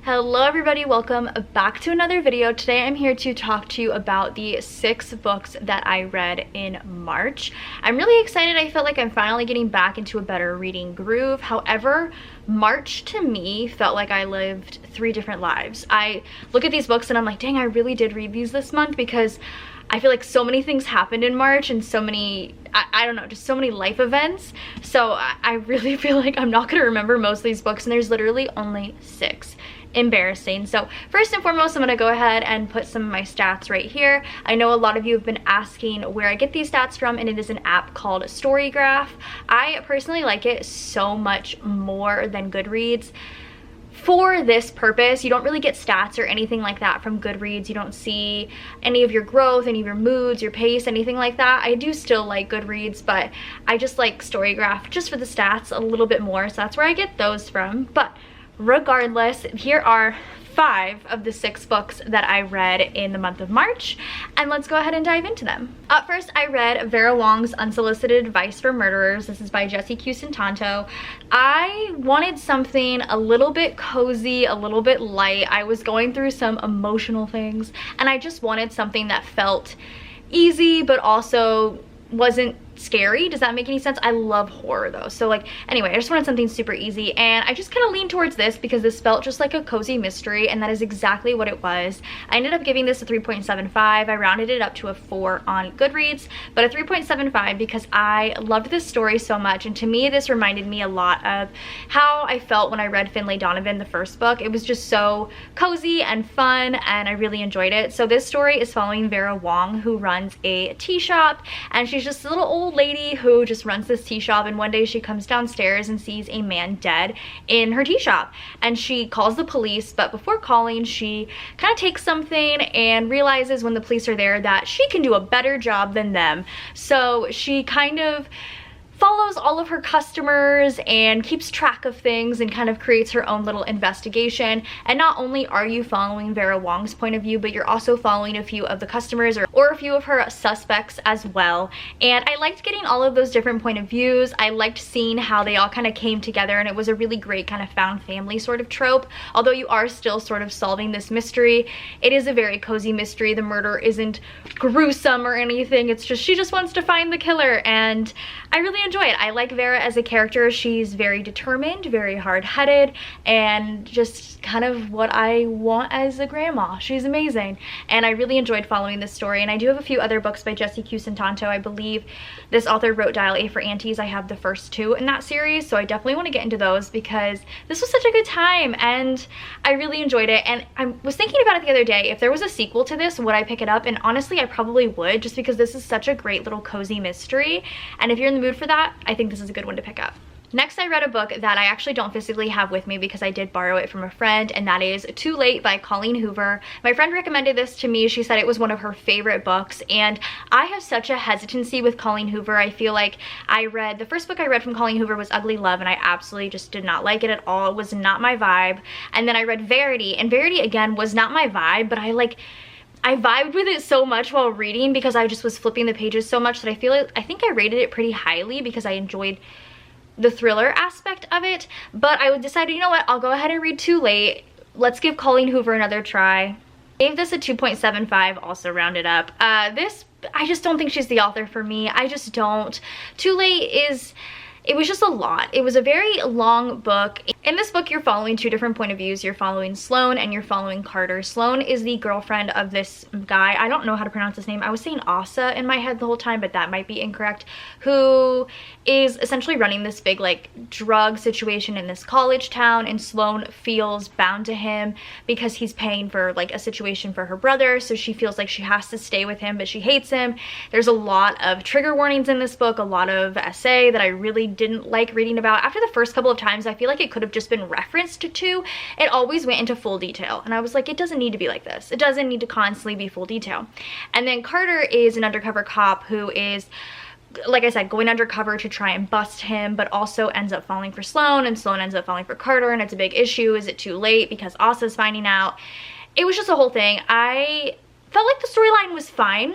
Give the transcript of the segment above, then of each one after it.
Hello everybody, welcome back to another video. Today I'm here to talk to you about the 6 books that I read in March. I'm really excited. I feel like I'm finally getting back into a better reading groove. However, March to me felt like I lived 3 different lives. I look at these books and I'm like, dang, I really did read these this month because I feel like so many things happened in March and so many, I don't know, just so many life events. So I really feel like I'm not gonna remember most of these books, and there's literally only 6. Embarrassing. So first and foremost, I'm going to go ahead and put some of my stats right here. I know a lot of you have been asking where I get these stats from, and it is an app called Storygraph. I personally like it so much more than Goodreads. For this purpose, you don't really get stats or anything like that from Goodreads. You don't see any of your growth, any of your moods, your pace, anything like that. I do still like Goodreads, but I just like Storygraph just for the stats a little bit more. So that's where I get those from. But regardless, here are 5 of the 6 books that I read in the month of March, and let's go ahead and dive into them. Up first, I read Vera Wong's Unsolicited Advice for Murderers. This is by Jessie Santanto. I wanted something a little bit cozy, a little bit light. I was going through some emotional things, and I just wanted something that felt easy but also wasn't scary. Does that make any sense? I love horror though. So like, anyway, I just wanted something super easy, and I just kind of leaned towards this because this felt just like a cozy mystery, and that is exactly what it was. I ended up giving this a 3.75. I rounded it up to a 4 on Goodreads, but a 3.75 because I loved this story so much, and to me this reminded me a lot of how I felt when I read Finlay Donovan, the first book. It was just so cozy and fun, and I really enjoyed it. So this story is following Vera Wong, who runs a tea shop, and she's just a little old lady who just runs this tea shop, and one day she comes downstairs and sees a man dead in her tea shop, and she calls the police. But before calling, she kind of takes something and realizes when the police are there that she can do a better job than them. So she kind of follows all of her customers and keeps track of things and kind of creates her own little investigation. And not only are you following Vera Wong's point of view, but you're also following a few of the customers or a few of her suspects as well. And I liked getting all of those different point of views. I liked seeing how they all kind of came together, and it was a really great kind of found family sort of trope. Although you are still sort of solving this mystery, it is a very cozy mystery. The murder isn't gruesome or anything. It's just, she just wants to find the killer, and I really enjoy it. I like Vera as a character. She's very determined, very hard-headed, and just kind of what I want as a grandma. She's amazing, and I really enjoyed following this story. And I do have a few other books by Jessie Santanto. I believe this author wrote Dial A for Aunties. I have the first 2 in that series, so I definitely want to get into those because this was such a good time and I really enjoyed it. And I was thinking about it the other day, if there was a sequel to this, would I pick it up? And honestly, I probably would, just because this is such a great little cozy mystery, and if you're in the mood for that, I think this is a good one to pick up. Next, I read a book that I actually don't physically have with me because I did borrow it from a friend, and that is Too Late by Colleen Hoover. My friend recommended this to me. She said it was one of her favorite books, and I have such a hesitancy with Colleen Hoover. I feel like the first book I read from Colleen Hoover was Ugly Love, and I absolutely just did not like it at all. It was not my vibe. And then I read Verity, and Verity again was not my vibe, but I vibed with it so much while reading because I just was flipping the pages so much that I think I rated it pretty highly because I enjoyed the thriller aspect of it. But I decided, you know what, I'll go ahead and read Too Late. Let's give Colleen Hoover another try. Gave this a 2.75, also rounded up. This, I just don't think she's the author for me. I just don't. Too Late it was just a lot. It was a very long book. In this book, you're following 2 different point of views. You're following Sloane and you're following Carter. Sloane is the girlfriend of this guy. I don't know how to pronounce his name. I was saying Asa in my head the whole time, but that might be incorrect. Who is essentially running this big like drug situation in this college town, and Sloane feels bound to him because he's paying for like a situation for her brother. So she feels like she has to stay with him, but she hates him. There's a lot of trigger warnings in this book, a lot of essay that I really didn't like reading about. After the first couple of times, I feel like it could have just been referenced to. It always went into full detail, and I was like, it doesn't need to be like this. It doesn't need to constantly be full detail. And then Carter is an undercover cop who is, like I said, going undercover to try and bust him, but also ends up falling for Sloane, and Sloane ends up falling for Carter, and it's a big issue. Is it too late because Asa's finding out? It was just a whole thing. I felt like the storyline was fine.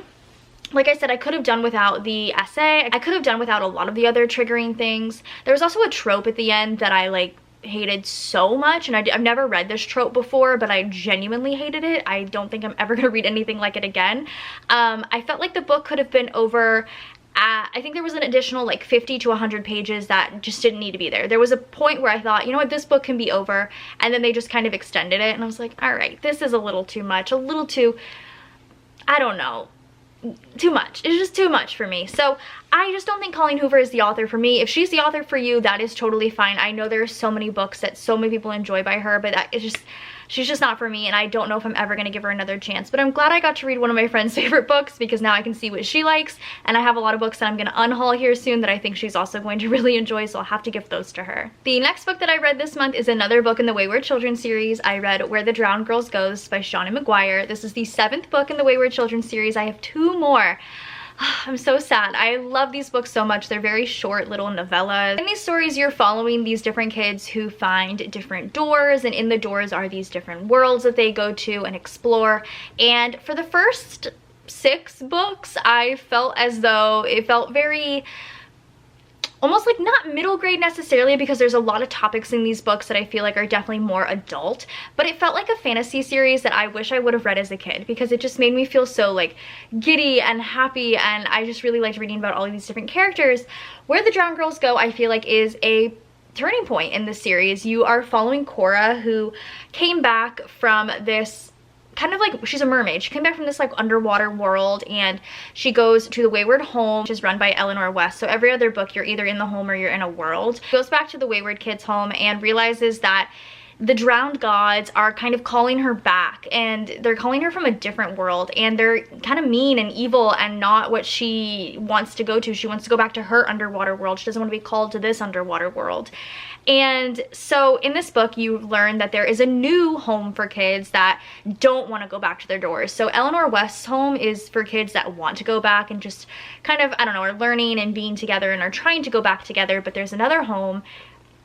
Like I said, I could have done without the essay. I could have done without a lot of the other triggering things. There was also a trope at the end that I hated so much, and I've never read this trope before, but I genuinely hated it. I don't think I'm ever gonna read anything like it again. I felt like the book could have been over. I think there was an additional like 50 to 100 pages that just didn't need to be there. There was a point where I thought, you know what, this book can be over, and then they just kind of extended it, and I was like, all right, this is a little too much, a little too, I don't know, too much. It's just too much for me. So I just don't think Colleen Hoover is the author for me. If she's the author for you, that is totally fine. I know there are so many books that so many people enjoy by her, but that is just, she's just not for me, and I don't know if I'm ever going to give her another chance. But I'm glad I got to read one of my friend's favorite books, because now I can see what she likes, and I have a lot of books that I'm going to unhaul here soon that I think she's also going to really enjoy, so I'll have to give those to her. The next book that I read this month is another book in the Wayward Children series. I read Where the Drowned Girls Goes by Shauna Maguire. This is the 7th book in the Wayward Children series. I have 2 more. I'm so sad. I love these books so much. They're very short little novellas. In these stories, you're following these different kids who find different doors, and in the doors are these different worlds that they go to and explore. And for the first 6 books, I felt as though it felt very almost like not middle grade necessarily, because there's a lot of topics in these books that I feel like are definitely more adult, but it felt like a fantasy series that I wish I would have read as a kid, because it just made me feel so like giddy and happy, and I just really liked reading about all of these different characters. Where the Drowned Girls Go, I feel like, is a turning point in the series. You are following Cora, who came back from this kind of like, she's a mermaid. She came back from this like underwater world, and she goes to the Wayward home, which is run by Eleanor West. So every other book, you're either in the home or you're in a world. She goes back to the Wayward kids home and realizes that the drowned gods are kind of calling her back, and they're calling her from a different world, and they're kind of mean and evil and not what she wants to go to. She wants to go back to her underwater world. She doesn't want to be called to this underwater world. And so in this book, you learn that there is a new home for kids that don't want to go back to their doors. So Eleanor West's home is for kids that want to go back and just kind of, I don't know, are learning and being together and are trying to go back together. But there's another home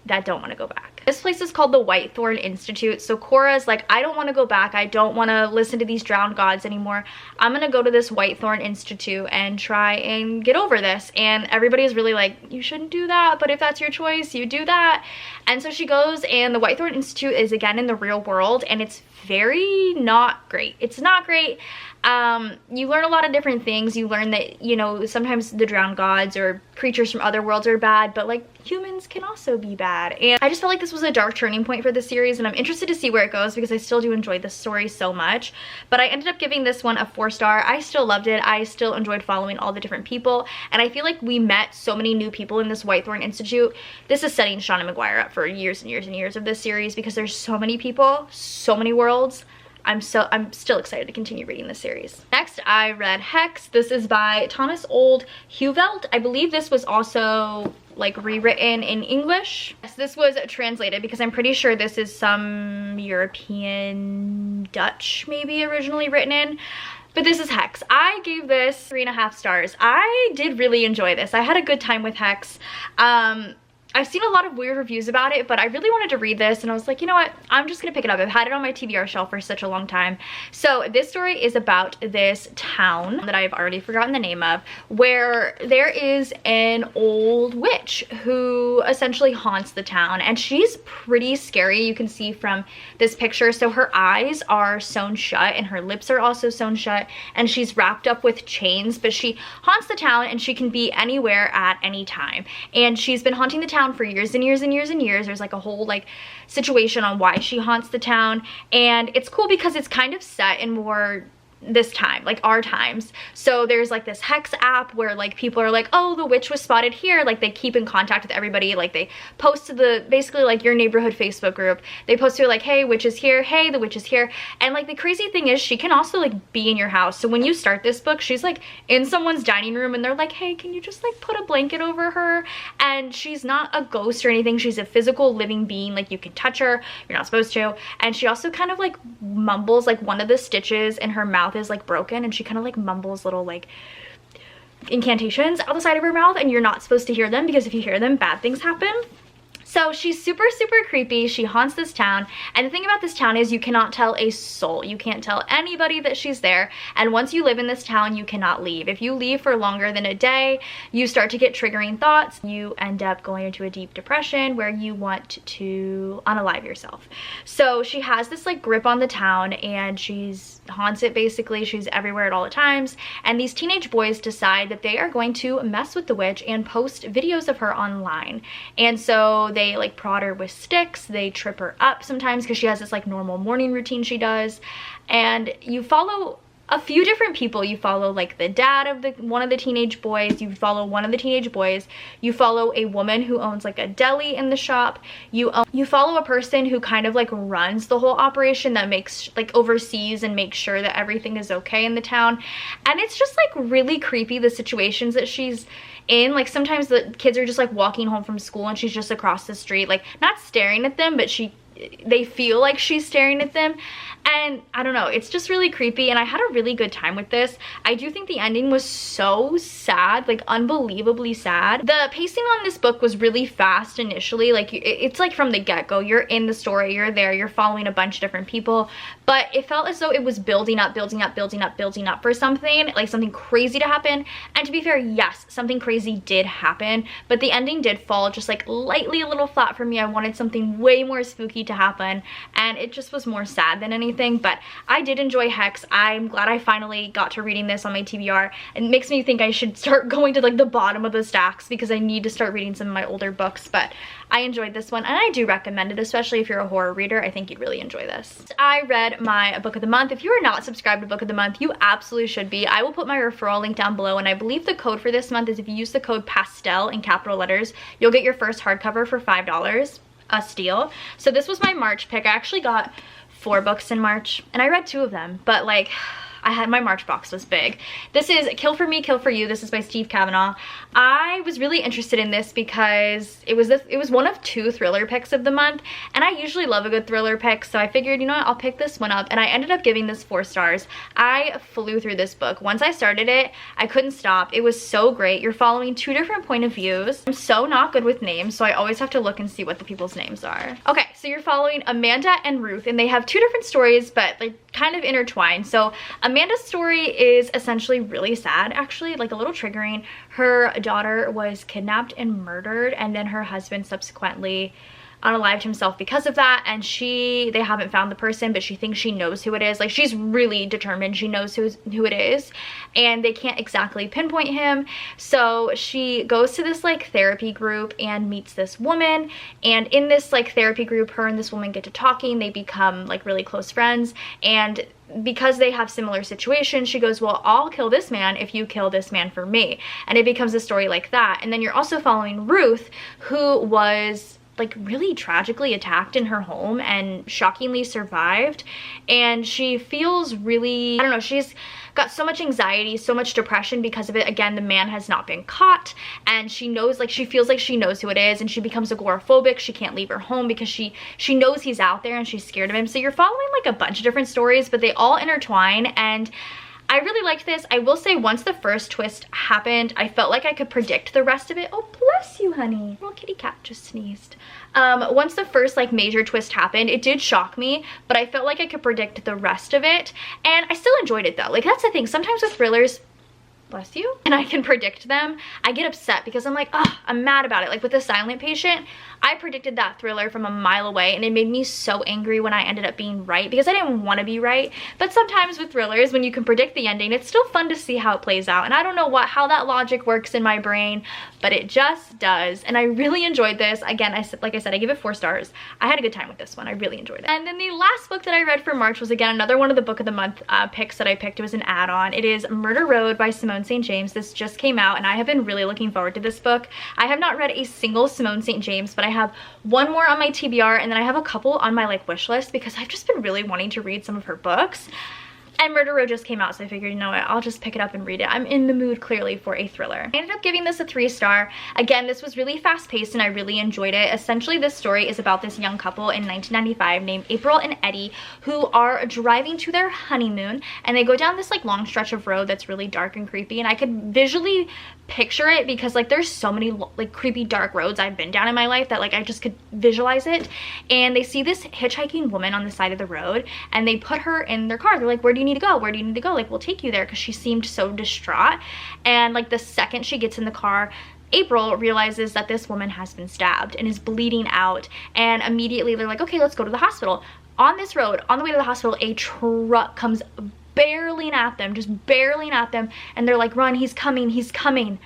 that don't want to go back. This place is called the Whitethorn Institute. So Cora's like, I don't want to go back. I don't want to listen to these drowned gods anymore. I'm gonna go to this Whitethorn Institute and try and get over this. And everybody is really like, you shouldn't do that, but if that's your choice, you do that. And so she goes, and the Whitethorn Institute is again in the real world, and it's very not great. It's not great. You learn a lot of different things. You learn that, you know, sometimes the drowned gods or creatures from other worlds are bad, but like humans can also be bad. And I just felt like this was a dark turning point for the series, and I'm interested to see where it goes, because I still do enjoy this story so much. But I ended up giving this one a 4-star. I still loved it. I still enjoyed following all the different people, and I feel like we met so many new people in this Whitethorn Institute. This is setting Shauna Maguire up for years and years and years of this series, because there's so many people, so many worlds. I'm still excited to continue reading this series. Next, I read Hex. This is by Thomas Old Huvelt. I believe this was also like rewritten in English. Yes, this was translated, because I'm pretty sure this is some European Dutch maybe originally written in. But this is Hex. I gave this 3.5 stars. I did really enjoy this. I had a good time with Hex. I've seen a lot of weird reviews about it, but I really wanted to read this, and I was like, you know what, I'm just gonna pick it up. I've had it on my TBR shelf for such a long time. So this story is about this town that I've already forgotten the name of, where there is an old witch who essentially haunts the town, and she's pretty scary. You can see from this picture. So her eyes are sewn shut, and her lips are also sewn shut, and she's wrapped up with chains, but she haunts the town, and she can be anywhere at any time. And she's been haunting the town for years and years and years and years. There's like a whole like situation on why she haunts the town, and it's cool because it's kind of set in more this time, like our times. So there's like this Hex app where like people are like, oh, the witch was spotted here. Like they keep in contact with everybody. Like they post to the, basically like your neighborhood Facebook group. They post to like, hey, witch is here. Hey, the witch is here. And like the crazy thing is she can also like be in your house. So when you start this book, she's like in someone's dining room, and they're like, hey, can you just like put a blanket over her? And she's not a ghost or anything. She's a physical living being. Like you can touch her. You're not supposed to. And she also kind of like mumbles, like one of the stitches in her mouth is like broken, and she kind of like mumbles little like incantations out the side of her mouth, and you're not supposed to hear them, because if you hear them, bad things happen. So she's super, super creepy. She haunts this town. And the thing about this town is you cannot tell a soul. You can't tell anybody that she's there. And once you live in this town, you cannot leave. If you leave for longer than a day, you start to get triggering thoughts. You end up going into a deep depression where you want to unalive yourself. So she has this like grip on the town, and she's haunts it basically. She's everywhere at all the times. And these teenage boys decide that they are going to mess with the witch and post videos of her online. And so they like prod her with sticks. They trip her up sometimes because she has this like normal morning routine she does. And you follow a few different people. You follow like the dad of one of the teenage boys. You follow one of the teenage boys. You follow a woman who owns like a deli in the shop. You follow a person who kind of like runs the whole operation, that makes like oversees and makes sure that everything is okay in the town. And it's just like really creepy, the situations that she's in. Like sometimes the kids are just like walking home from school and she's just across the street, like not staring at them, but they feel like she's staring at them. And I don't know, it's just really creepy, and I had a really good time with this. I do think the ending was so sad, like unbelievably sad. The pacing on this book was really fast initially. Like it's like from the get-go, you're in the story, you're there, you're following a bunch of different people, but it felt as though it was building up for something, like something crazy to happen. And to be fair, yes, something crazy did happen, but the ending did fall just like lightly a little flat for me. I wanted something way more spooky to happen, and it just was more sad than anything. But I did enjoy Hex. I'm glad I finally got to reading this on my TBR. It makes me think I should start going to like the bottom of the stacks because I need to start reading some of my older books. But I enjoyed this one, and I do recommend it, especially if you're a horror reader. I think you'd really enjoy this. I read my book of the month. If you are not subscribed to Book of the Month, you absolutely should be. I will put my referral link down below, and I believe the code for this month is if you use the code PASTEL in capital letters, you'll get your first hardcover for $5. A steal. So this was my March pick. I actually got 4 books in March, and I read 2 of them, but like my March box was big. This is Kill for Me, Kill for You. This is by Steve Kavanaugh. I was really interested in this because it was one of 2 thriller picks of the month, and I usually love a good thriller pick, so I figured, you know what, I'll pick this one up, and I ended up giving this 4 stars. I flew through this book. Once I started it, I couldn't stop. It was so great. You're following 2 different point of views. I'm so not good with names, so I always have to look and see what the people's names are. Okay, so you're following Amanda and Ruth, and they have 2 different stories, but like kind of intertwined. So Amanda's story is essentially really sad, actually, like a little triggering. Her daughter was kidnapped and murdered, and then her husband subsequently unalived himself because of that, and they haven't found the person, but she thinks she knows who it is. Like, she's really determined she knows who it is, and they can't exactly pinpoint him. So she goes to this like therapy group and meets this woman, and in this like therapy group, her and this woman get to talking. They become like really close friends, and because they have similar situations, she goes, well, I'll kill this man if you kill this man for me. And it becomes a story like that. And then you're also following Ruth, who was like really tragically attacked in her home and shockingly survived. And she feels really, I don't know, she's got so much anxiety, so much depression because of it. Again, the man has not been caught, and she knows, like, she feels like she knows who it is, and she becomes agoraphobic. She can't leave her home because she knows he's out there and she's scared of him. So you're following like a bunch of different stories, but they all intertwine, and I really liked this. I will say, once the first twist happened, I felt like I could predict the rest of it. Oh, bless you, honey. Little kitty cat just sneezed. Once the first like major twist happened, it did shock me, but I felt like I could predict the rest of it, and I still enjoyed it though. Like, that's the thing. Sometimes with thrillers, bless you, and I can predict them, I get upset because I'm like, oh, I'm mad about it. Like with The Silent Patient, I predicted that thriller from a mile away, and it made me so angry when I ended up being right because I didn't want to be right. But sometimes with thrillers, when you can predict the ending, it's still fun to see how it plays out. And I don't know how that logic works in my brain, but it just does. And I really enjoyed this. Again, like I said, I give it 4 stars. I had a good time with this one. I really enjoyed it. And then the last book that I read for March was, again, another one of the Book of the Month picks that I picked. It was an add-on. It is Murder Road by Simone St. James. This just came out, and I have been really looking forward to this book. I have not read a single Simone St. James, but I have one more on my TBR, and then I have a couple on my like wish list because I've just been really wanting to read some of her books. And Murder Road just came out, so I figured, you know what, I'll just pick it up and read it. I'm in the mood, clearly, for a thriller. I ended up giving this a 3-star. Again, this was really fast-paced, and I really enjoyed it. Essentially, this story is about this young couple in 1995 named April and Eddie, who are driving to their honeymoon, and they go down this like long stretch of road that's really dark and creepy, and I could visually picture it because like there's so many like creepy dark roads I've been down in my life that like I just could visualize it. And they see this hitchhiking woman on the side of the road and they put her in their car. They're like, where do you need to go? Where do you need to go? Like, we'll take you there, because she seemed so distraught. And like the second she gets in the car, April realizes that this woman has been stabbed and is bleeding out, and immediately they're like, okay, let's go to the hospital. On this road, on the way to the hospital, a truck comes barreling at them, just barreling at them, and they're like, run, he's coming, he's coming.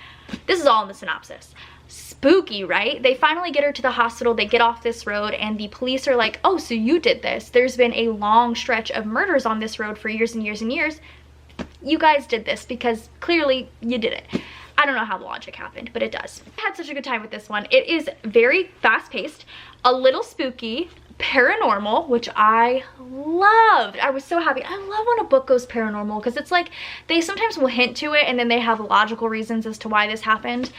This is all in the synopsis. Spooky, right? They finally get her to the hospital, they get off this road, and the police are like, oh, so you did this. There's been a long stretch of murders on this road for years and years and years. You guys did this because clearly you did it. I don't know how the logic happened, but it does. I had such a good time with this one. It is very fast-paced, a little spooky, paranormal, which I loved. I was so happy. I love when a book goes paranormal because it's like they sometimes will hint to it and then they have logical reasons as to why this happened.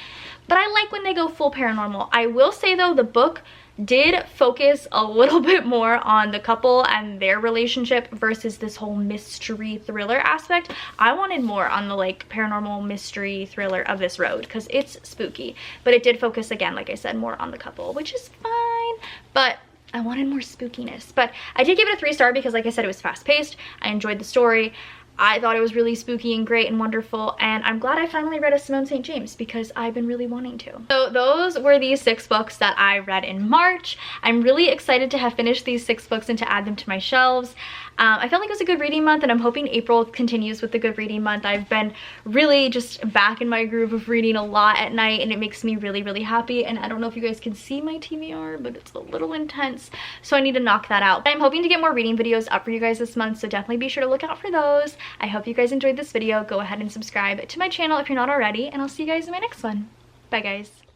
But I like when they go full paranormal. I will say though, the book did focus a little bit more on the couple and their relationship versus this whole mystery thriller aspect. I wanted more on the like paranormal mystery thriller of this road because it's spooky, but it did focus again, like I said, more on the couple, which is fine, but I wanted more spookiness. But I did give it a 3-star because like I said, it was fast-paced. I enjoyed the story. I thought it was really spooky and great and wonderful, and I'm glad I finally read a Simone St. James because I've been really wanting to. So those were the 6 books that I read in March. I'm really excited to have finished these 6 books and to add them to my shelves. I felt like it was a good reading month, and I'm hoping April continues with the good reading month. I've been really just back in my groove of reading a lot at night, and it makes me really, really happy. And I don't know if you guys can see my TBR, but it's a little intense, so I need to knock that out. I'm hoping to get more reading videos up for you guys this month, so definitely be sure to look out for those. I hope you guys enjoyed this video. Go ahead and subscribe to my channel if you're not already, and I'll see you guys in my next one. Bye, guys.